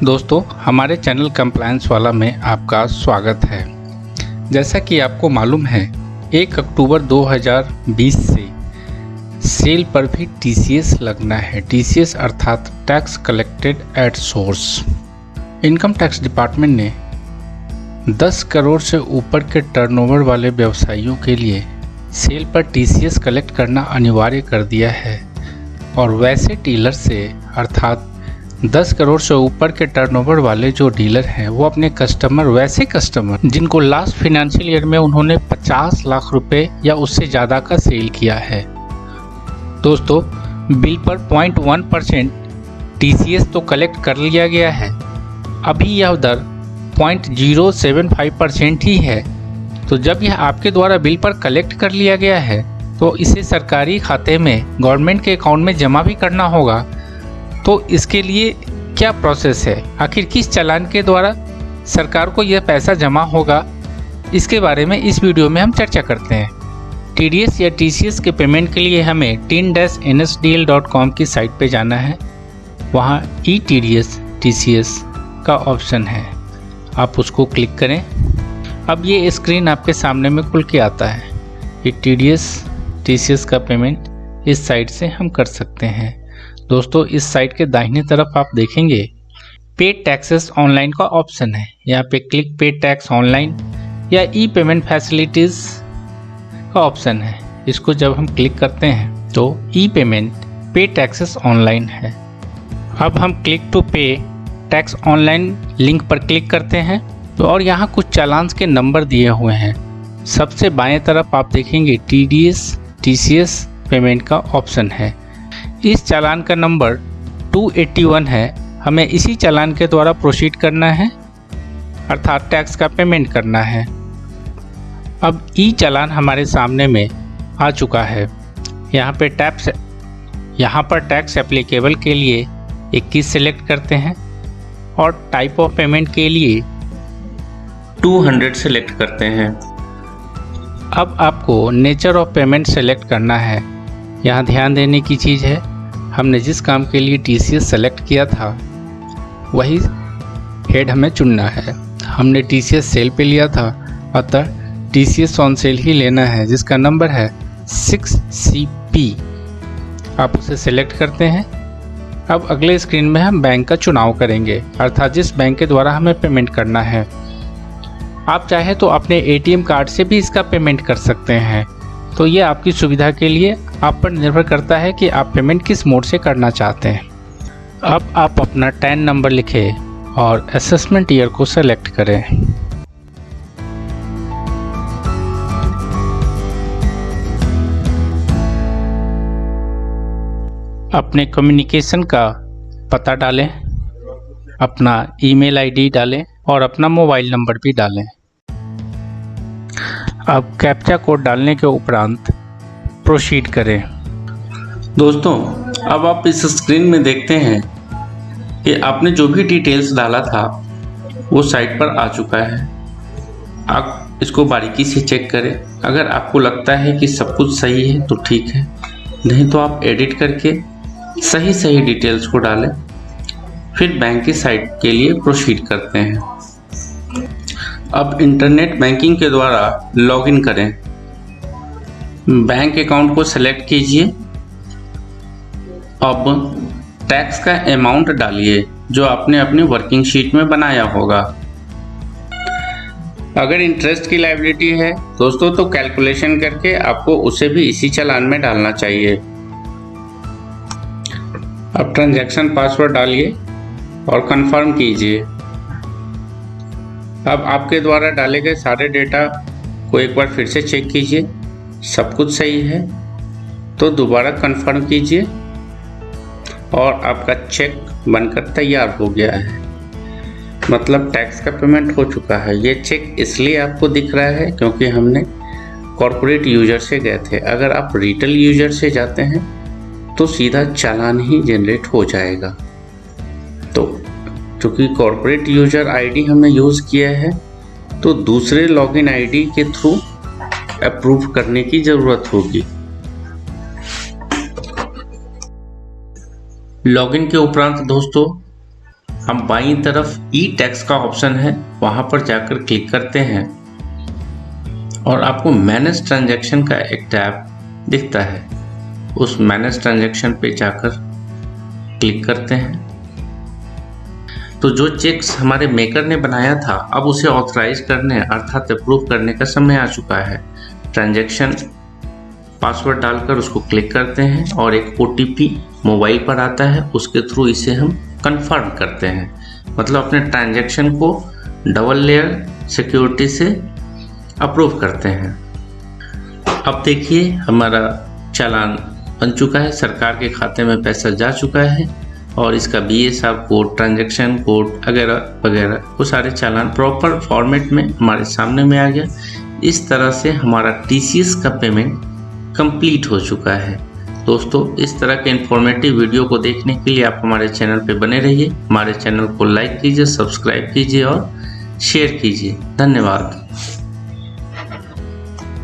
दोस्तों, हमारे channel compliance वाला में आपका स्वागत है। जैसा कि आपको मालूम है, 1 अक्टूबर 2020 से सेल पर भी टीसीएस लगना है। टीसीएस अर्थात tax collected at source. Income tax department ने 10 करोड़ से ऊपर के टर्नओवर वाले व्यवसायियों के लिए सेल पर टीसीएस कलेक्ट करना अनिवार्य कर दिया है। और वैसे डीलर से अर्थात 10 करोड़ से ऊपर के टर्नओवर वाले जो डीलर हैं वो अपने वैसे कस्टमर जिनको लास्ट फाइनेंशियल ईयर में उन्होंने 50 लाख रुपए या उससे ज़्यादा का सेल किया है। दोस्तों, बिल पर 0.1% टीसीएस तो कलेक्ट कर लिया गया है। अभी यह दर 0.075% ही है। तो जब यह आपके द्वारा बिल पर कलेक्ट कर लिया गया है तो इसे सरकारी खाते में गवर्नमेंट के अकाउंट में जमा भी करना होगा। तो इसके लिए क्या प्रोसेस है, आखिर किस चालान के द्वारा सरकार को यह पैसा जमा होगा, इसके बारे में इस वीडियो में हम चर्चा करते हैं। टीडीएस या टीसीएस के पेमेंट के लिए हमें tin-nsdl.com की साइट पे जाना है। वहाँ ई-टीडीएस टीसीएस का ऑप्शन है, आप उसको क्लिक करें। अब ये स्क्रीन आपके सामने में खुल के आता है। ये टीसीएस का पेमेंट इस साइट से हम कर सकते हैं। दोस्तों, इस साइट के दाहिने तरफ आप देखेंगे पे टैक्सेस ऑनलाइन का ऑप्शन है। यहाँ पे क्लिक पे टैक्स ऑनलाइन या ई पेमेंट फैसिलिटीज़ का ऑप्शन है। इसको जब हम क्लिक करते हैं तो ई पेमेंट पे टैक्सेस ऑनलाइन है। अब हम क्लिक टू पे टैक्स ऑनलाइन लिंक पर क्लिक करते हैं तो और यहाँ कुछ चालान्स के नंबर दिए हुए हैं। सबसे बाएं तरफ आप देखेंगे टीसीएस पेमेंट का ऑप्शन है। इस चालान का नंबर 281 है। हमें इसी चालान के द्वारा प्रोसीड करना है, अर्थात टैक्स का पेमेंट करना है। अब ई चालान हमारे सामने में आ चुका है। यहाँ पर टैक्स एप्लीकेबल के लिए 21 सेलेक्ट करते हैं और टाइप ऑफ पेमेंट के लिए 200 सेलेक्ट करते हैं। अब आपको नेचर ऑफ पेमेंट सेलेक्ट करना है। यहाँ ध्यान देने की चीज़ है, हमने जिस काम के लिए टीसीएस सेलेक्ट किया था वही हेड हमें चुनना है। हमने टीसीएस सेल पे लिया था, अतः टीसीएस ऑन सेल ही लेना है, जिसका नंबर है 6CP। आप उसे सेलेक्ट करते हैं। अब अगले स्क्रीन में हम बैंक का चुनाव करेंगे, अर्थात जिस बैंक के द्वारा हमें पेमेंट करना है। आप चाहे तो अपने एटीएम कार्ड से भी इसका पेमेंट कर सकते हैं। तो ये आपकी सुविधा के लिए आप पर निर्भर करता है कि आप पेमेंट किस मोड से करना चाहते हैं। अब आप अपना टैन नंबर लिखें और असेसमेंट ईयर को सेलेक्ट करें। अपने कम्युनिकेशन का पता डालें, अपना ईमेल आईडी डालें और अपना मोबाइल नंबर भी डालें। अब कैप्चा कोड डालने के उपरांत प्रोसीड करें। दोस्तों, अब आप इस स्क्रीन में देखते हैं कि आपने जो भी डिटेल्स डाला था वो साइट पर आ चुका है। आप इसको बारीकी से चेक करें। अगर आपको लगता है कि सब कुछ सही है तो ठीक है, नहीं तो आप एडिट करके सही डिटेल्स को डालें। फिर बैंक की साइट के लिए प्रोसीड करते हैं। अब इंटरनेट बैंकिंग के द्वारा लॉगिन करें। बैंक अकाउंट को सेलेक्ट कीजिए। अब टैक्स का अमाउंट डालिए जो आपने अपनी वर्किंग शीट में बनाया होगा। अगर इंटरेस्ट की लायबिलिटी है दोस्तों तो कैलकुलेशन करके आपको उसे भी इसी चालान में डालना चाहिए। अब ट्रांजैक्शन पासवर्ड डालिए और कंफर्म कीजिए। अब आपके द्वारा डाले गए सारे डेटा को एक बार फिर से चेक कीजिए। सब कुछ सही है तो दोबारा कंफर्म कीजिए और आपका चेक बनकर तैयार हो गया है। मतलब टैक्स का पेमेंट हो चुका है। ये चेक इसलिए आपको दिख रहा है क्योंकि हमने कॉर्पोरेट यूजर से गए थे। अगर आप रिटेल यूजर से जाते हैं तो सीधा चालान ही जनरेट हो जाएगा। तो क्योंकि कॉर्पोरेट यूजर आईडी हमने यूज़ किया है तो दूसरे लॉगिन आईडी के थ्रू अप्रूव करने की ज़रूरत होगी। लॉगिन के उपरांत दोस्तों हम बाईं तरफ ई टैक्स का ऑप्शन है, वहाँ पर जाकर क्लिक करते हैं और आपको मैनेज ट्रांजैक्शन का एक टैब दिखता है। उस मैनेज ट्रांजैक्शन पे जाकर क्लिक करते हैं। तो जो चेक्स हमारे मेकर ने बनाया था, अब उसे ऑथराइज करने अर्थात अप्रूव करने का समय आ चुका है। ट्रांजैक्शन पासवर्ड डालकर उसको क्लिक करते हैं और एक OTP मोबाइल पर आता है, उसके थ्रू इसे हम कंफर्म करते हैं। मतलब अपने ट्रांजैक्शन को डबल लेयर सिक्योरिटी से अप्रूव करते हैं। अब देखिए हमारा चालान बन चुका है, सरकार के खाते में पैसा जा चुका है और इसका BSR कोड, ट्रांजैक्शन कोड वगैरह वगैरह वो सारे चालान प्रॉपर फॉर्मेट में हमारे सामने में आ गया। इस तरह से हमारा TCS का पेमेंट कंप्लीट हो चुका है। दोस्तों, इस तरह के इन्फॉर्मेटिव वीडियो को देखने के लिए आप हमारे चैनल पे बने रहिए। हमारे चैनल को लाइक कीजिए, सब्सक्राइब कीजिए और शेयर कीजिए। धन्यवाद।